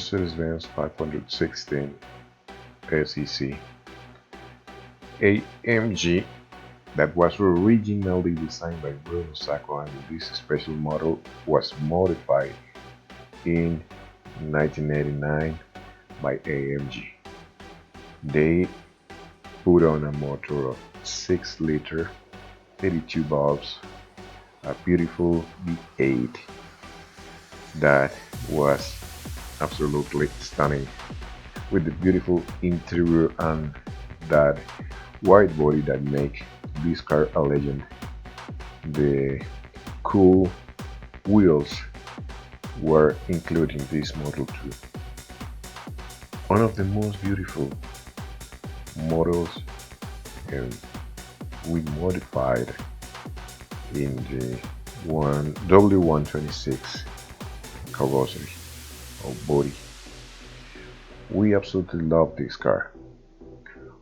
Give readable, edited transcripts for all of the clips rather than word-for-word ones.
Mercedes-Benz 560 SEC AMG that was originally designed by Bruno Sacco, and this special model was modified in 1989 by AMG. They put on a motor of 6-liter 32 valves, a beautiful V8 that was absolutely stunning, with the beautiful interior and that wide body that make this car a legend. The cool wheels were included in this model too. One of the most beautiful models, and we modified in the W126 carrossery or body. We absolutely love this car.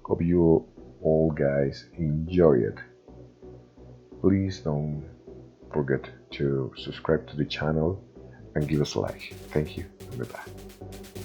Hope you all guys enjoy it. Please don't forget to subscribe to the channel and give us a like. Thank you. Goodbye.